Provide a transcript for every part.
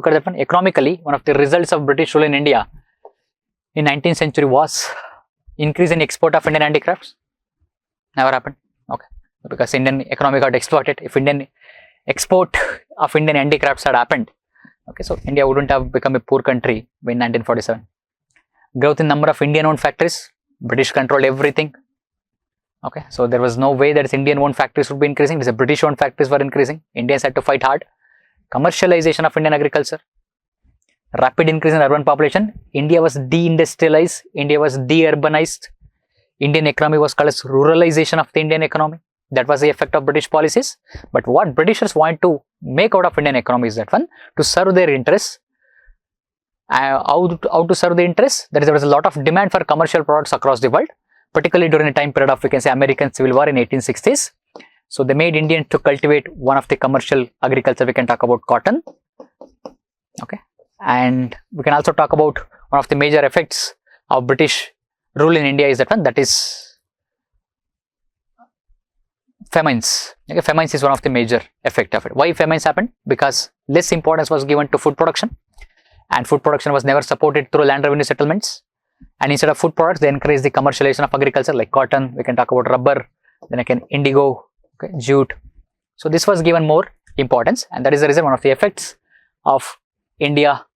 Look at that one. Economically, one of the results of British rule in India in 19th century was increase in export of Indian handicrafts. Never happened. Okay. Because Indian economy got exploited. If Indian export of Indian handicrafts had happened, okay, so India wouldn't have become a poor country in 1947. Growth in number of Indian-owned factories. British controlled everything. Okay, so there was no way that Indian-owned factories would be increasing. It is British-owned factories were increasing. Indians had to fight hard. Commercialization of Indian agriculture. Rapid increase in urban population. India was deindustrialized. India was de-urbanized. Indian economy was called as ruralization of the Indian economy. That was the effect of British policies. But what Britishers want to make out of Indian economy is that one, to serve their interests. How to serve the interests? That is, there was a lot of demand for commercial products across the world, particularly during the time period of, we can say, American Civil War in 1860s. So they made Indians to cultivate one of the commercial agriculture. We can talk about cotton. Okay, and we can also talk about one of the major effects of British rule in India is that one, that is famines. Okay, famines is one of the major effect of it. Why famines happened? Because less importance was given to food production, and food production was never supported through land revenue settlements. And instead of food products, they encouraged the commercialization of agriculture like cotton. We can talk about rubber, then again indigo, okay, jute. So this was given more importance, and that is the reason one of the effects of India,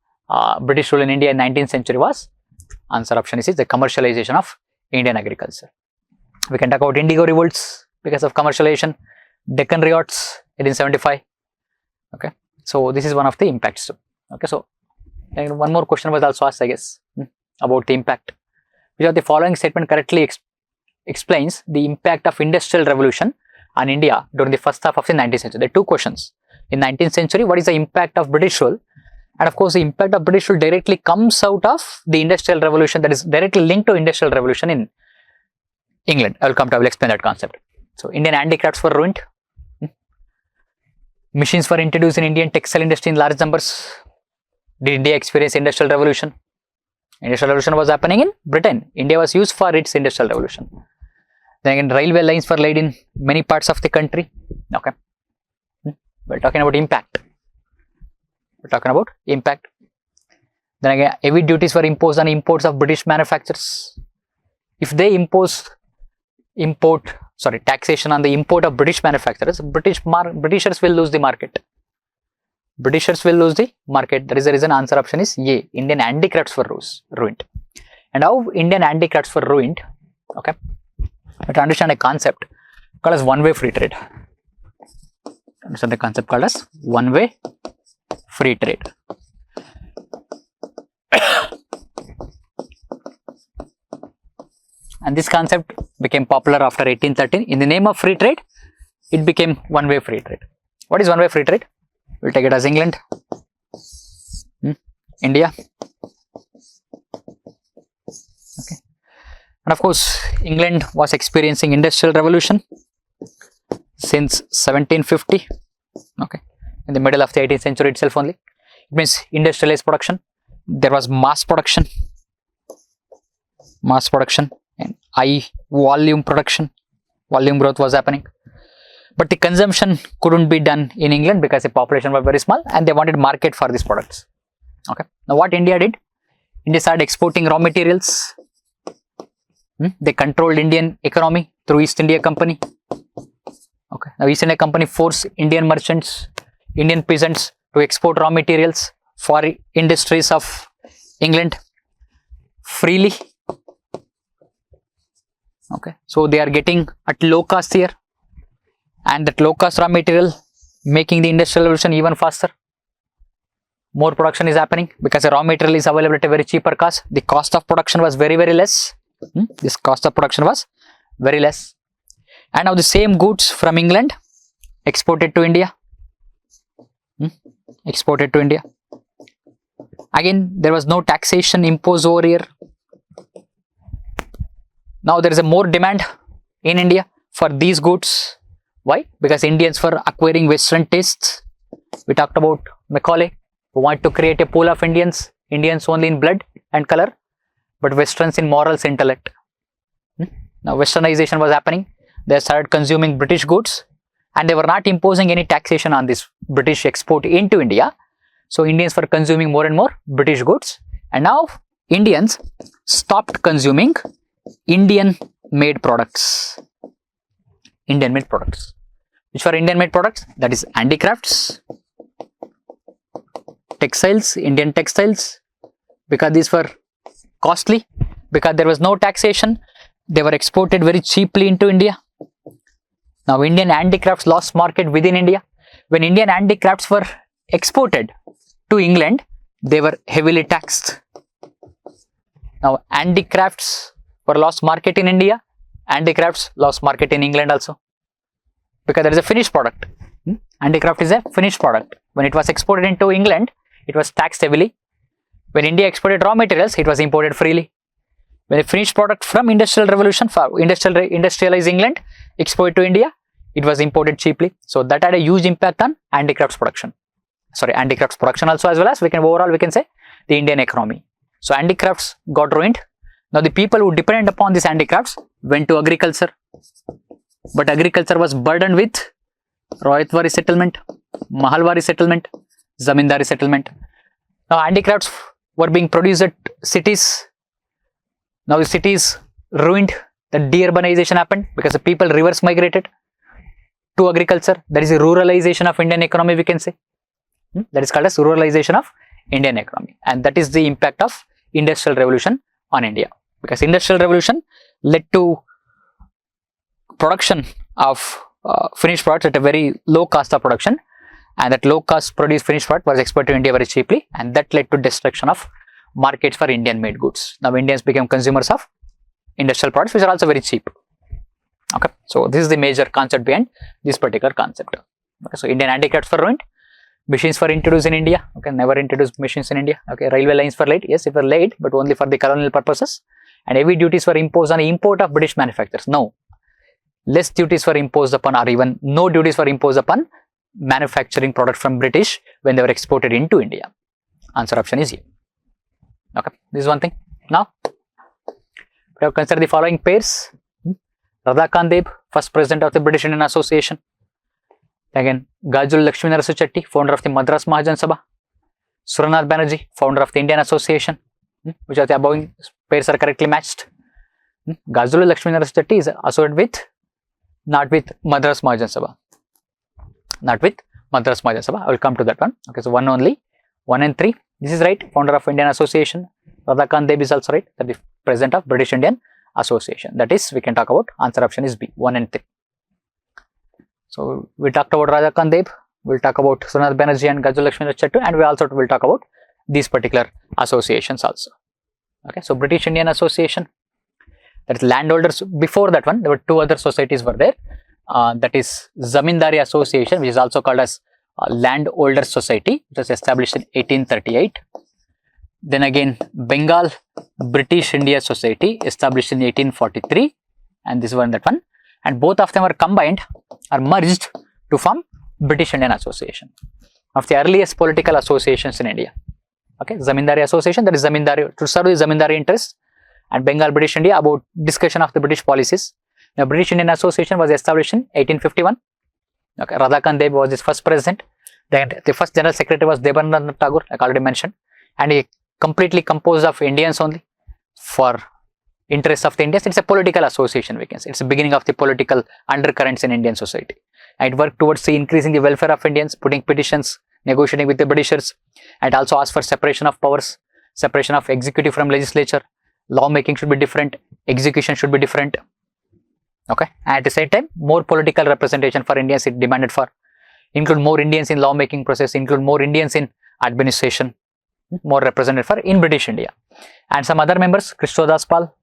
British rule in India in 19th century was, answer option is the commercialization of Indian agriculture. We can talk about indigo revolts because of commercialization, Deccan riots 1875. Okay, so this is one of the impacts too. Okay, so and one more question was also asked, I guess, about the impact. Which of the following statement correctly explains the impact of Industrial Revolution on India during the first half of the 19th century? There are two questions. In 19th century, what is the impact of British rule? And of course, the impact of British rule directly comes out of the Industrial Revolution, that is directly linked to Industrial Revolution in England. I will explain that concept. So, Indian handicrafts were ruined. Machines were introduced in Indian textile industry in large numbers. Did India experience Industrial Revolution? Industrial Revolution was happening in Britain. India was used for its Industrial Revolution. Then again, railway lines were laid in many parts of the country. Okay. We're talking about impact. Then again, heavy duties were imposed on imports of British manufacturers. If they impose taxation on the import of British manufacturers, Britishers will lose the market. That is the reason answer option is A. Indian handicrafts were ruined. And how Indian handicrafts were ruined? Okay. To understand a concept called as one-way free trade. Understand the concept called as one-way free trade. And this concept became popular after 1813. In the name of free trade, it became one-way free trade. What is one-way free trade? We'll take it as England, India. Okay. And of course, England was experiencing Industrial Revolution since 1750. Okay. In the middle of the 18th century itself only. It means industrialized production. There was mass production and high volume production. Volume growth was happening. But the consumption couldn't be done in England because the population was very small and they wanted market for these products. Okay. Now what India did? India started exporting raw materials. They controlled Indian economy through East India Company. Okay. Now East India Company forced Indian merchants, Indian peasants to export raw materials for industries of England freely. Okay. So they are getting at low cost here. And that low cost raw material making the Industrial Revolution even faster. More production is happening because the raw material is available at a very cheaper cost. The cost of production was very less. This cost of production was very less. And now the same goods from England exported to India. Again, there was no taxation imposed over here. Now there is a more demand in India for these goods. Why? Because Indians were acquiring Western tastes. We talked about Macaulay, who wanted to create a pool of Indians only in blood and color, but Westerns in morals, intellect. Now Westernization was happening. They started consuming British goods and they were not imposing any taxation on this British export into India. So Indians were consuming more and more British goods, and now Indians stopped consuming Indian made products. Indian made products. Which were Indian made products? That is handicrafts, textiles, Indian textiles, because these were costly, because there was no taxation, they were exported very cheaply into India. Now Indian handicrafts lost market within India. When Indian handicrafts were exported to England, they were heavily taxed. Now handicrafts were lost market in India, handicrafts lost market in England also, because there is a finished product. Handicraft is a finished product. When it was exported into England, it was taxed heavily. When India exported raw materials, it was imported freely. When a finished product from industrial revolution, for industrialized England, exported to India, it was imported cheaply. So that had a huge impact on handicrafts production. Handicrafts production also, as well as we can say the Indian economy. So handicrafts got ruined. Now the people who depended upon these handicrafts went to agriculture, but agriculture was burdened with Rohitwari settlement, Mahalwari settlement, Zamindari settlement. Now handicrafts were being produced at cities. Now the cities ruined. The de-urbanization happened because the people reverse migrated to agriculture. That is a ruralization of Indian economy, we can say. That is called as ruralization of Indian economy, and that is the impact of industrial revolution on India, because industrial revolution led to production of finished products at a very low cost of production, and that low cost produced finished product was exported to India very cheaply, and that led to destruction of markets for Indian made goods. Now Indians became consumers of industrial products which are also very cheap. Okay, so this is the major concept behind this particular concept. Okay, so Indian handicrafts were ruined, machines were introduced in India. Okay, never introduced machines in India. Okay, railway lines were laid. Yes, it were laid, but only for the colonial purposes. And heavy duties were imposed on the import of British manufacturers. No, less duties were imposed upon, or even no duties were imposed upon manufacturing product from British when they were exported into India. Answer option is here. Okay, this is one thing. Now, we have considered the following pairs. Radha Kandeb, first president of the British Indian Association. Again, Gajul Lakshmi Narasu Chetty, founder of the Madras Mahajan Sabha. Suranath Banerjee, founder of the Indian Association. Which of the above pairs are correctly matched? Gajul Lakshmi Narasu Chetty is associated with, not with Madras Mahajan Sabha. Not with Madras Mahajan Sabha. I will come to that one. Okay, so one only. 1 and 3. This is right. Founder of Indian Association. Radha Kandeb is also right. That is president of British Indian Association. That is, we can talk about. Answer option is B. 1 and 3. So we talked about Radha Kandeb. We'll talk about Suranath Banerjee and Gajul Lakshmi Narasu Chetty, and we also will talk about these particular associations also. Okay, so British Indian Association. That is landholders. Before that one, there were two other societies were there. That is Zamindari Association, which is also called as Landholders Society, which was established in 1838. Then again, Bengal British India Society, established in 1843, and this one, that one, and both of them are combined or merged to form British Indian Association, of the earliest political associations in India. Okay, Zamindari Association, that is Zamindari, to serve the Zamindari interests, and Bengal British India about discussion of the British policies. The British Indian Association was established in 1851. Okay, Radha Kandeb was its first president. Then the first general secretary was Debandranath Tagore, like I already mentioned, and he completely composed of Indians only for interests of the Indians. It's a political association, we can say. It's the beginning of the political undercurrents in Indian society. And it worked towards increasing the welfare of Indians, putting petitions, negotiating with the Britishers, and also asked for separation of powers, separation of executive from legislature. Lawmaking should be different, execution should be different. Okay, and at the same time, more political representation for Indians it demanded for. Include more Indians in lawmaking process, include more Indians in administration, more represented for in British India. And some other members, Krishnodas Pal,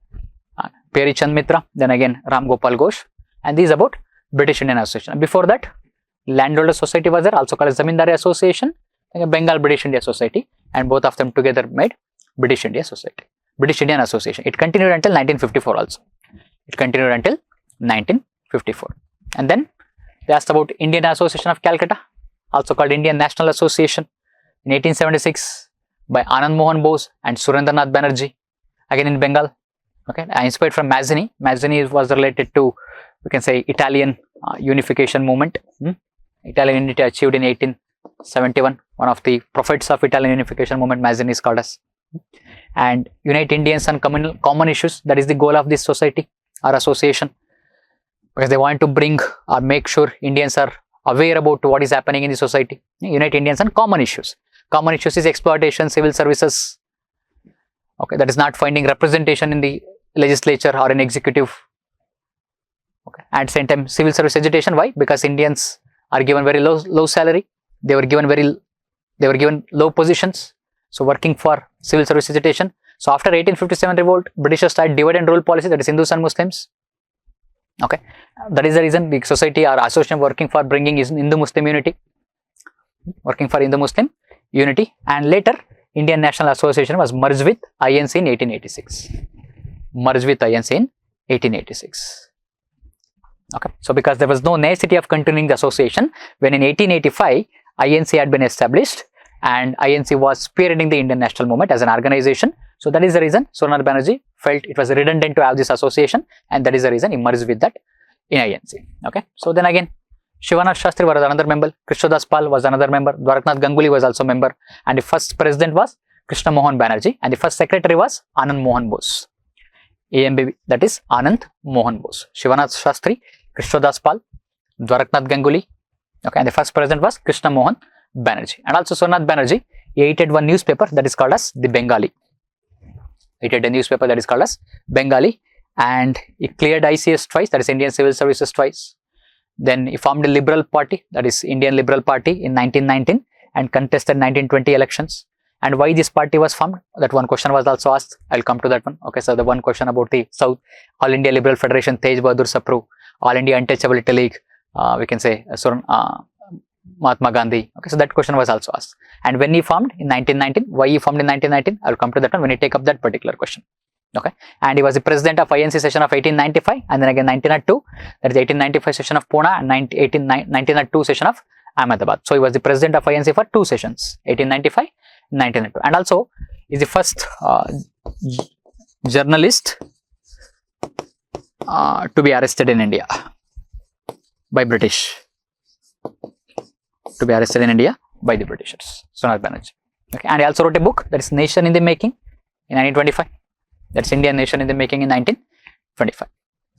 Peri Chand Mitra, then again Ram Gopal Ghosh, and these about British Indian Association. Before that, Landholder Society was there, also called as Zamindari Association, and Bengal British India Society, and both of them together made British India Society, British Indian Association. It continued until 1954 also. It continued until 1954. And then they asked about Indian Association of Calcutta, also called Indian National Association, in 1876 by Anand Mohan Bose and Surendranath Banerjee, again in Bengal. Okay, inspired from Mazzini. Mazzini was related to, we can say, Italian unification movement. Italian unity achieved in 71, one of the prophets of Italian unification movement, Mazzini is called as. And unite Indians on common issues, that is the goal of this society or association, because they want to bring or make sure Indians are aware about what is happening in the society. Unite Indians on common issues. Common issues is exploitation, civil services. Okay, that is not finding representation in the legislature or in executive. Okay, at the same time, civil service agitation. Why? Because Indians are given very low salary. They were given low positions. So working for civil service agitation. So after 1857 revolt, Britishers started divide and rule policy, that is Hindus and Muslims. Okay, that is the reason the society or association working for bringing is Hindu-Muslim unity. Working for Hindu-Muslim unity, and later Indian National Association was merged with INC in 1886. Merged with INC in 1886. Okay, so because there was no necessity of continuing the association, when in 1885 INC had been established and INC was spearheading the Indian national movement as an organization. So that is the reason Suryanarayan Banerjee felt it was redundant to have this association, and that is the reason he merged with that in INC. Okay, so then again, Shivanath Shastri was another member, Krishnadas Pal was another member, Dwarakanath Ganguly was also a member, and the first president was Krishna Mohan Banerjee, and the first secretary was Anand Mohan Bose. AMBB, that is Anand Mohan Bose. Shivanath Shastri, Krishnadas Pal, Dwarakanath Ganguly, okay, and the first president was Krishna Mohan Banerjee. And also Suryanarayan Banerjee, he edited one newspaper that is called as the Bengali. He edited a newspaper that is called as Bengali, and he cleared ICS twice, that is Indian Civil Services twice. Then he formed a Liberal Party, that is Indian Liberal Party, in 1919 and contested 1920 elections. And why this party was formed? That one question was also asked. I'll come to that one. Okay, so the one question about the South, All India Liberal Federation, Tej Bahadur Sapru, All India Untouchability League, we can say Mahatma Gandhi. Okay, so that question was also asked. And when he formed in 1919, why he formed in 1919? I'll come to that one when you take up that particular question. Okay, and he was the president of INC session of 1895, and then again 1902, that is 1895 session of Pune, and 1902 session of Ahmedabad. So he was the president of INC for 2 sessions, 1895, 1902, and also is the first journalist to be arrested in India by British. To be arrested in India by the Britishers, Suryanarayan Banerjee. Okay, and he also wrote a book, that is Nation in the Making, in 1925. That's Indian Nation in the Making in 1925.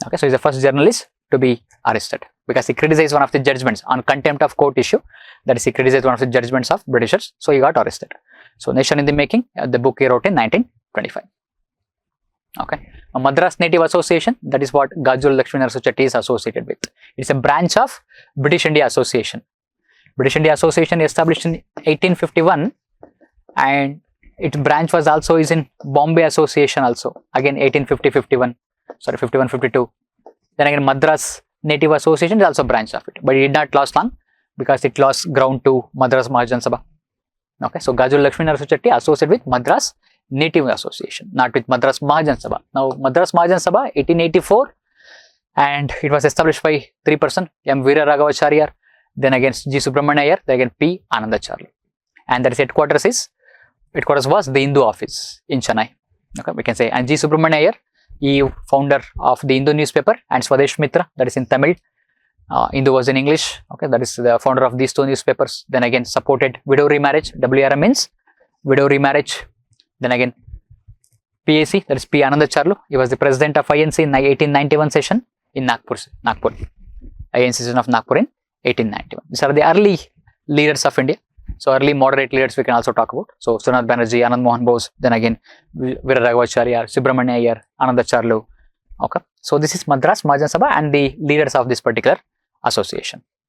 Okay, so he's the first journalist to be arrested because he criticized one of the judgments on contempt of court issue. That is, he criticized one of the judgments of Britishers, so he got arrested. So Nation in the Making, the book he wrote in 1925. Okay, a Madras Native Association, that is what Gajul Lakshmi Narasimha Chetty is associated with. It's a branch of British India Association. British India Association established in 1851, and its branch was also is in Bombay Association also, again 1850-51, sorry 51-52. Then again Madras Native Association is also a branch of it, but it did not last long because it lost ground to Madras Mahajan Sabha. Okay, so Gajul Lakshmi Narasimha Chetty associated with Madras Native Association, not with Madras Mahajan Sabha. Now Madras Mahajan Sabha 1884, and it was established by 3 persons, M. Veera Raghavacharya, then again G. Subramania Iyer, then again P. Anandacharlu, and that is headquarters was the Hindu office in Chennai. Okay, we can say, and G. Subramania Iyer, he founder of the Hindu newspaper, and Swadesh Mitra, that is in Tamil. Hindu was in English. Okay, that is the founder of these 2 newspapers. Then again supported widow remarriage. WRM means widow remarriage. Then again PAC, that is P. Anandacharlu. He was the president of INC in 1891 session in Nagpur. INC session of Nagpur in 1891. These are the early leaders of India. So early moderate leaders we can also talk about. So Suryanarayan Banerjee, Anand Mohan Bose, then again Veera Raghavacharya, Subramania Iyer, Anandacharlu. Okay, so this is Madras Mahajan Sabha and the leaders of this particular association.